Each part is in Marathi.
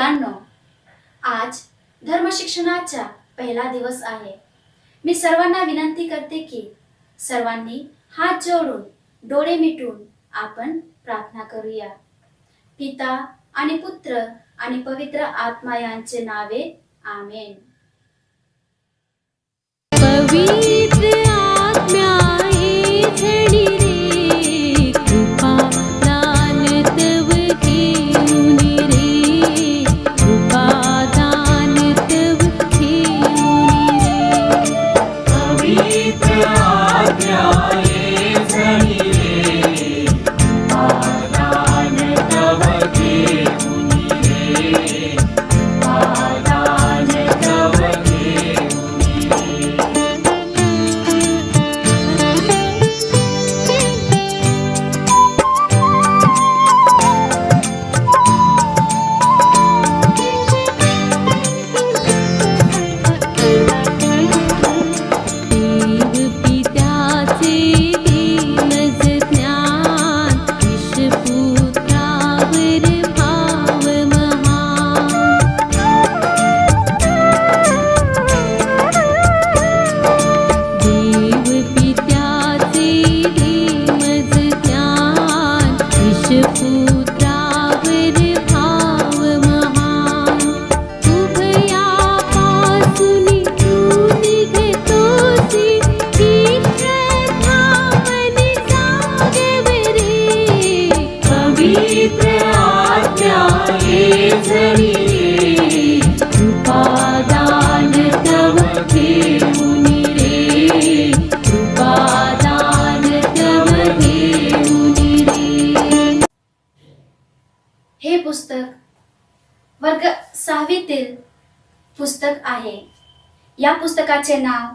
मुलांनो, आज धर्मशिक्षणाचा पहिला दिवस आहे. मी सर्वांना विनंती करते की सर्वांनी हात जोडून डोळे मिटून आपण प्रार्थना करूया. पिता आणि पुत्र आणि पवित्र आत्मा यांचे नावे. आमेन. पवित्र आत्म्याये झडी रे, कृपा दान तव घेऊन रे, कृपा दान तव घेऊन रे. पवित्र आत्म्याये झडी रे, कृपा दान तव घेऊन रे, कृपा दान तव घेऊन रे. देव पित्याचे दीनज ज्ञान, ईशपुत्रावर भाव महान. देव पित्याचे दीनज ज्ञान, ईशपुत्रावर भाव महान. उभयापासून तू निघतोसी, ही श्रद्धा मनी जागेवरे. पवित्र आत्म्याये झडी रे, कृपा दान तव घेऊन रे, कृपा दान तव घेऊन रे. हे पुस्तक वर्ग 6वीतील पुस्तक आहे. या पुस्तकाचे नाव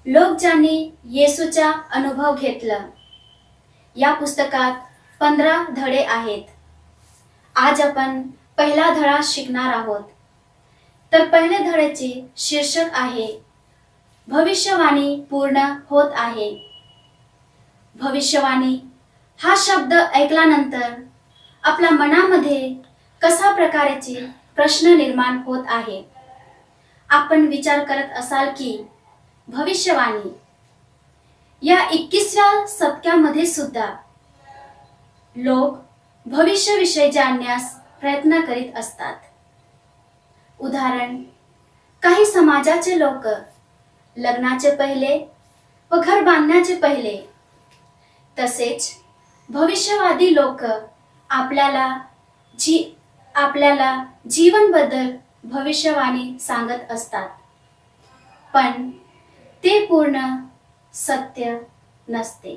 लोक ज्यांनी येशूचा अनुभव घेतला. या पुस्तकात 15 धडे आहेत. आज आपण पहिला धडा शिकणार आहोत. तर पहिल्या धड्याचे शीर्षक आहे भविष्यवाणी पूर्ण होत आहे. भविष्यवाणी हा शब्द ऐकल्यानंतर आपल्या मनामध्ये कशा प्रकारचे प्रश्न निर्माण होत आहे. आपण विचार करत असाल की भविष्यवाणी या 21व्या शतकामध्ये सुद्धा लोक भविष्याविषयी जाणण्यास प्रयत्न करीत असतात. उदाहरण, काही समाजाचे लोक लग्नाचे पहिले व घर बांधण्याचे पहिले, तसेच भविष्यवादी लोक आपल्याला जीवनबद्दल भविष्यवाणी सांगत असतात, पण ते पूर्ण सत्य नसते.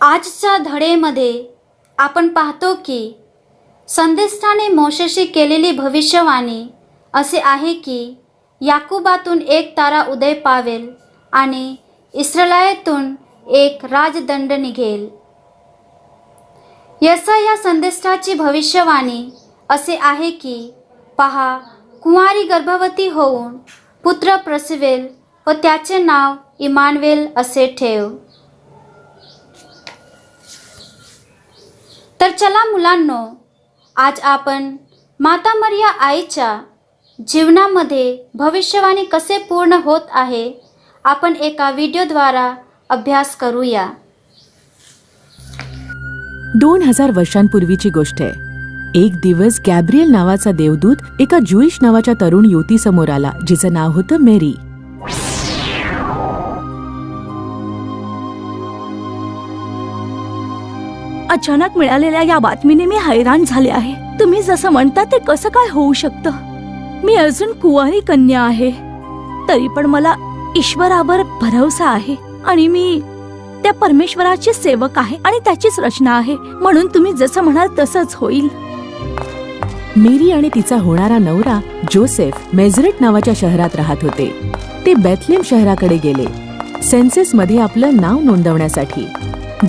आजच्या धडेमध्ये आपण पाहतो की संदेष्टाने मोशेशी केलेली भविष्यवाणी असे आहे की याकूबातून एक तारा उदय पावेल आणि इस्रायलातून एक राजदंड निघेल. या संदेष्टाची भविष्यवाणी असे आहे की पहा, कुंवारी गर्भवती होऊन पुत्र प्रसवेल व त्याचे नाव इमानुएल असे ठेव. तर चला मुलांनो, आज आपण माता मरिया आईच्या जीवनामध्ये भविष्यवाणी कसे पूर्ण होत आहे आपण एका व्हिडिओद्वारा अभ्यास करूया. 2000 वर्षांपूर्वीची गोष्ट आहे. एक दिवस गॅब्रिएल नावाचा देवदूत एका ज्यूइश नावाच्या तरुण युवतीसमोर आला, जिचं नाव होतं मेरी. अचानक मिळालेल्या या बातमीने मी हैराण झाले आहे. तुम्ही जसं म्हणता ते कसं काय होऊ शकतं? मी अजून कुंवारी कन्या आहे, तरी पण मला ईश्वरावर भरवसा आहे आणि मी त्या परमेश्वराचे सेवक आहे आणि त्याचीच रचना आहे. म्हणून तुम्ही जसं म्हणाल तसंच होईल. मेरी आणि तिचा होणारा नवरा जोसेफ मेझरेट नावाच्या शहरात राहत होते. ते बेथलेम शहराकडे गेले सेन्ससमध्ये आपलं नाव नोंदवण्यासाठी,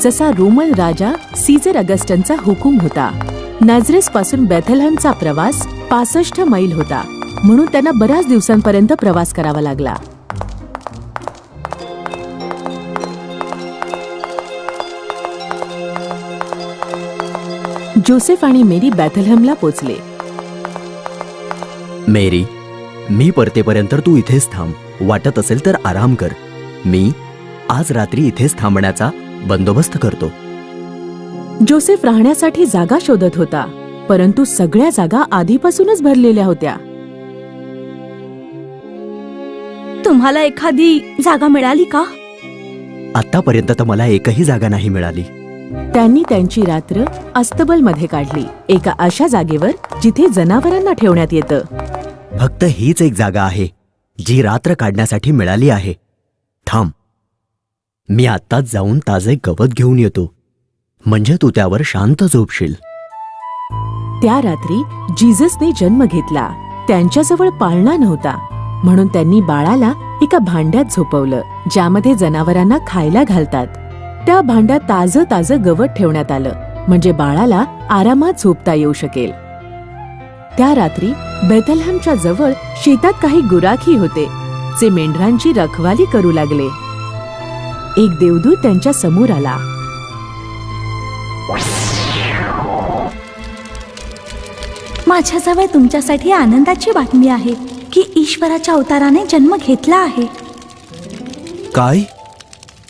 जसा रोमन राजा सीझर अगस्टनचा हुकूम होता. नाझरेस पासून बेथलहमचा प्रवास 65 मैल होता, म्हणून त्यांना बऱ्याच दिवसांपर्यंत प्रवास करावा लागला. जोसेफ आणि मेरी बेथलहमला पोचले. मेरी, मी परतेपर्यंत तू इथेच थांब. वाटत असेल तर आराम कर. मी आज रात्री इथेच थांबण्याचा बंदोबस्त करतो. जोसेफ राहण्यासाठी जागा शोधत होता, परंतु सगळ्या जागा आधीपासूनच भरलेल्या होत्या. तुम्हाला एखादी जागा मिळाली का? आतापर्यंत तर मला एकही जागा नाही मिळाली. त्यांनी त्यांची रात्र अस्तबलमध्ये काढली, एका अशा जागेवर जिथे जनावरांना ठेवण्यात येतं. फक्त हीच एक जागा आहे जी रात्र काढण्यासाठी मिळाली आहे. थांब, मी आत्ताच जाऊन ताजे गवत घेऊन येतो, म्हणजे तू त्यावर शांत झोपशील. त्या रात्री जिजसने जन्म घेतला. त्यांच्याजवळ पाळणा नव्हता, म्हणून त्यांनी बाळाला एका भांड्यात झोपवलं, ज्यामध्ये जनावरांना खायला घालतात. त्या भांड्यात ताजं गवत ठेवण्यात आलं, म्हणजे बाळाला आरामात झोपता येऊ शकेल. त्या रात्री बेथलहमच्या जवळ शेतात काही गुराखी होते, जे मेंढरांची रखवाली करू लागले. एक देवदूत त्यांच्या समोर आला. माझ्याजवळ तुमच्यासाठी आनंदाची बातमी आहे की ईश्वराच्या अवताराने जन्म घेतला आहे. काय?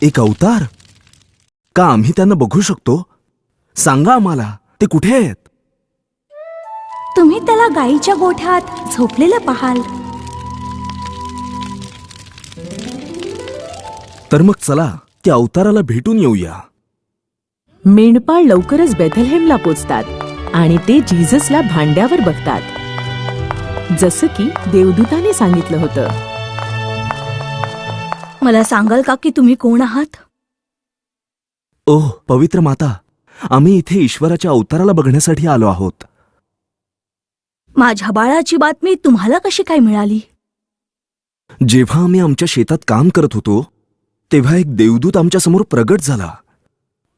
एक अवतार? का आम्ही त्यांना बघू शकतो? सांगा आम्हाला, ते कुठे आहेत? तुम्ही त्याला गाईच्या गोठ्यात झोपलेलं पाहाल. तर मग चला त्या अवताराला भेटून येऊया. मेंढपाळ लवकरच बेथलहेमला पोचतात आणि ते जिजसला भांड्यावर बघतात, जसं की देवदूताने सांगितलं होतं. मला सांगाल का की तुम्ही कोण आहात? ओह पवित्र माता, आम्ही इथे ईश्वराच्या अवताराला बघण्यासाठी आलो आहोत. माझ्या बाळाची बातमी तुम्हाला कशी काय मिळाली? जेव्हा आम्ही आमच्या शेतात काम करत होतो, तेव्हा एक देवदूत आमच्या समोर प्रगट झाला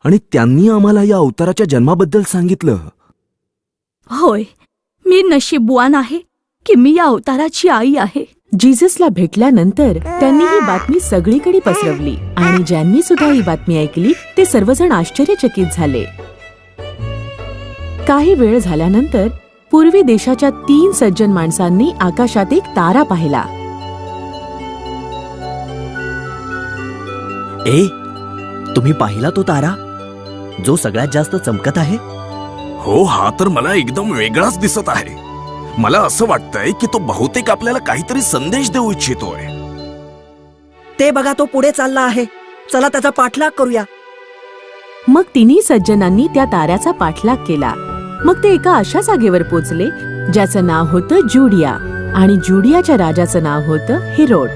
आणि त्यांनी आम्हाला या अवताराच्या जन्माबद्दल सांगितलं. होय, मी नशीबवान आहे की मी या अवताराची आई आहे. जिजसला भेटल्यानंतर त्यांनी ही बातमी सगळीकडे पसरवली आणि ज्यांनी सुद्धा ही बातमी ऐकली ते सर्वजण आश्चर्यचकित झाले. काही वेळ झाल्यानंतर पूर्वी देशाच्या 3 सज्जन माणसांनी आकाशात एक तारा पाहिला. ए, तुम्ही पाहिला तो तारा जो सगळ्यात जास्त चमकत आहे? हो, हा तर मला एकदम वेगळाच दिसत आहे. मला असं वाटतंय की तो बहुतेक आपल्याला काहीतरी संदेश देऊ इच्छितोय. ते बघा, तो पुढे चालला आहे. चला त्याचा पाठलाग करूया. मग तिन्ही सज्जनांनी त्या ताऱ्याचा पाठलाग केला. मग ते एका अशा जागेवर पोचले ज्याचं नाव होतं जुडिया, आणि जुडियाच्या राजाचं नाव होतं हेरोड.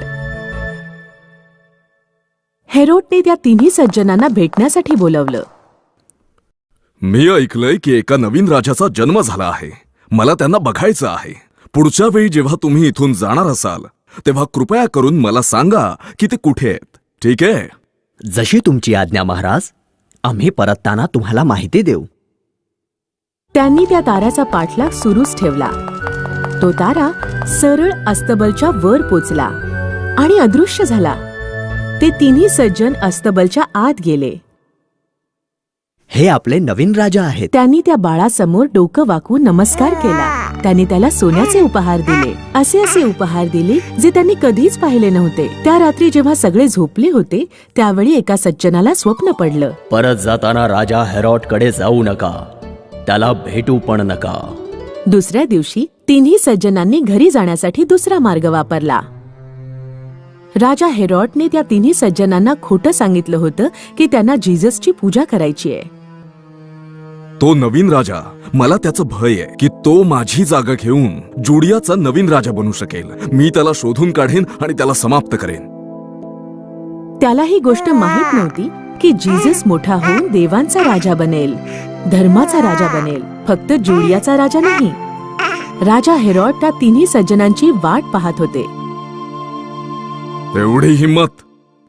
हेरोडने त्या तिन्ही सज्जनांना भेटण्यासाठी बोलवलं. मी ऐकलंय की एका नवीन राजाचा जन्म झाला आहे. मला त्यांना बघायचं आहे. पुढच्या वेळी जेव्हा तुम्ही इथून जाणार असाल तेव्हा कृपया करून मला सांगा की ते कुठे आहेत. ठीक आहे? जशी तुमची आज्ञा महाराज. आम्ही परतताना तुम्हाला माहिती देऊ. त्यांनी त्या ताऱ्याचा पाठलाग सुरूच ठेवला. तो तारा सरळ अस्तबलच्या वर पोचला आणि अदृश्य झाला. ते तिन्ही सज्जन अस्तबलच्या आत गेले. हे आपले नवीन राजा आहेत. त्यांनी त्या बाळासमोर डोकं वाकवून नमस्कार केला. त्यांनी त्याला सोन्याचे उपहार दिले, असे उपहार दिले जे त्यांनी कधीच पाहिले नव्हते. त्या रात्री जेव्हा सगळे झोपले होते त्यावेळी एका सज्जनाला स्वप्न पडलं. परत जाताना राजा हेरोडकडे जाऊ नका, त्याला भेटू पण नका. दुसऱ्या दिवशी तिन्ही सज्जनांनी घरी जाण्यासाठी दुसरा मार्ग वापरला. राजा हेरोडने त्या तिन्ही सज्जनांना खोटं सांगितलं होतं की त्यांना जिजसची पूजा करायची आहे. तो नवीन राजा, मला त्याचं भय आहे की तो माझी जागा घेऊन जुडियाचा नवीन राजा बनू शकेल. मी त्याला शोधून काढेन आणि त्याला समाप्त करेन. त्याला ही गोष्ट माहीत नव्हती की जिजस मोठा होऊन देवांचा राजा बनेल, धर्माचा राजा बनेल, फक्त जुडियाचा राजा नाही. राजा हेरोड त्या तिन्ही सज्जनांची वाट पाहत होते. एवढी हिंमत!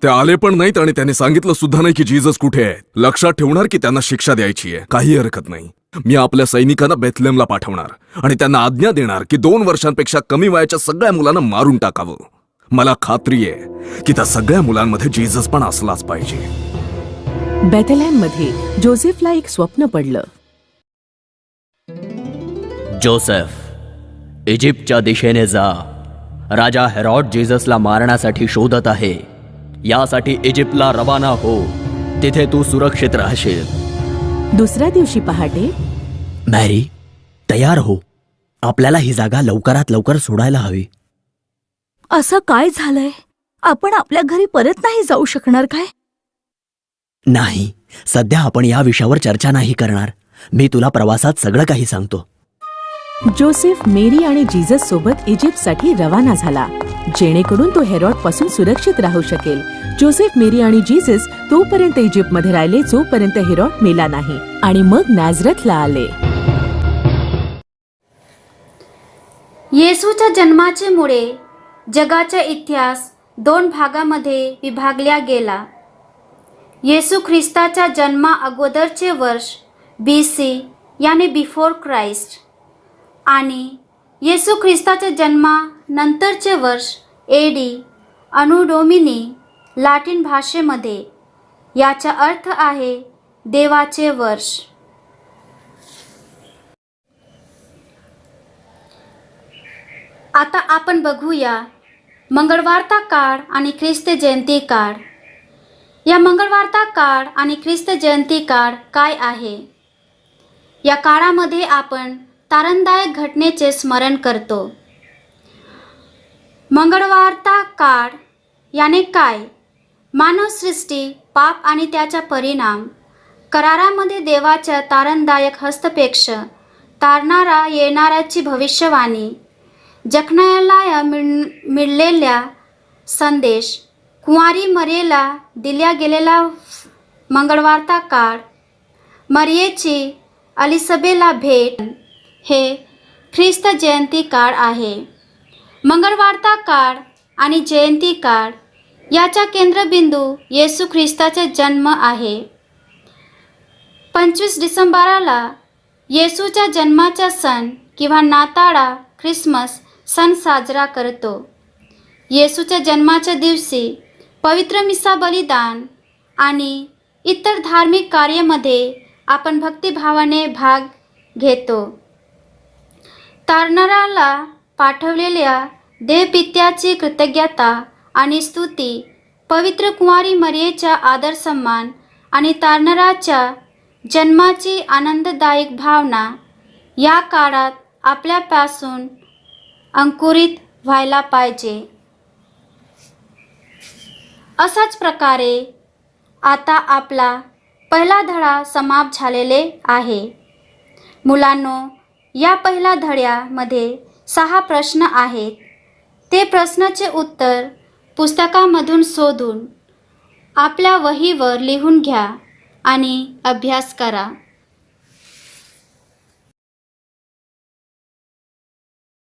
ते आले पण नाहीत आणि त्याने सांगितलं सुद्धा नाही की जीजस कुठे आहे. लक्षात ठेवणार की त्यांना शिक्षा द्यायची आहे. काही हरकत नाही. मी आपल्या सैनिकांना बेथलेहमला पाठवणार आणि त्यांना आज्ञा देणार की 2 वर्षांपेक्षा कमी वयाच्या सगळ्या मुलांना मारून टाकावं. मला खात्री आहे की त्या सगळ्या मुलांमध्ये जीजस पण असलाच पाहिजे. बेथलेहममध्ये जोसेफला एक स्वप्न पडलं. जोसेफ, इजिप्तच्या दिशेने जा. राजा हेरॉड जेजसला मारण्यासाठी शोधत आहे. यासाठी इजिप्तला रवाना हो. तिथे तू सुरक्षित राहशील. दुसऱ्या दिवशी पहाटे मॅरी, तयार हो. आपल्याला ही जागा लवकरात लवकर सोडायला हवी. असं काय झालंय? आपण आपल्या घरी परत नाही जाऊ शकणार काय? नाही, सध्या आपण या विषयावर चर्चा नाही करणार. मी तुला प्रवासात सगळं काही सांगतो. जोसेफ मेरी आणि जीजस सोबत इजिप्तसाठी रवाना झाला, जेणेकरून तो हेरॉड पासून सुरक्षित राहू शकेल. जोसेफ, मेरी आणि जीजस तोपर्यंत इजिप्तमध्ये राहिले जोपर्यंत हेरॉड मेला नाही, आणि मग नाझरेथला आले. येशूच्या जन्माचे मुळे जगाचा इतिहास 2 भागामध्ये विभागला गेला. येशू ख्रिस्ताच्या जन्मा अगोदरचे वर्ष BC याने बिफोर क्राइस्ट आणि येशू ख्रिस्ताच्या जन्मानंतरचे वर्ष AD अनु डोमिनी लॅटिन भाषेमध्ये. याचा अर्थ आहे देवाचे वर्ष. आता आपण बघूया मंगळवारचा काळ आणि ख्रिस्त जयंती काळ. या मंगळवारचा काळ आणि ख्रिस्त जयंती काळ काय आहे? या काळामध्ये आपण तारणदायक घटनेचे स्मरण करतो. मंगळवारचा काळ याने काय? मानवसृष्टी, पाप आणि त्याचा परिणाम, करारामध्ये देवाच्या तारणदायक हस्तक्षेप, तारणारा येणाऱ्याची भविष्यवाणी, जखनाला मिळलेल्या संदेश, कुंवारी मरियेला दिल्या गेलेला मंगळवारचा काळ, मरियेची अलिसबेला भेट, हे ख्रिस्त जयंती काळ आहे. मंगळवारचा काळ आणि जयंती काळ याचा केंद्रबिंदू येशू ख्रिस्ताचा जन्म आहे. 25 डिसेंबरला येशूच्या जन्माचा सण किंवा नाताळा ख्रिसमस सण साजरा करतो. येशूच्या जन्माच्या दिवशी पवित्र मिसा, बलिदान आणि इतर धार्मिक कार्यामध्ये आपण भक्तिभावाने भाग घेतो. तारणाऱ्याला पाठवलेल्या देवपित्याची कृतज्ञता आणि स्तुती, पवित्र कुंवारी मरियेचा आदर सन्मान आणि तारणाऱ्याच्या जन्माची आनंददायक भावना या काळात आपल्यापासून अंकुरित व्हायला पाहिजे. अशाच प्रकारे आता आपला पहिला धडा समाप्त झालेले आहे. मुलांनो, या पहिल्या धड्यामध्ये 6 प्रश्न आहेत. ते प्रश्नाचे उत्तर पुस्तकामधून शोधून आपल्या वहीवर लिहून घ्या आणि अभ्यास करा.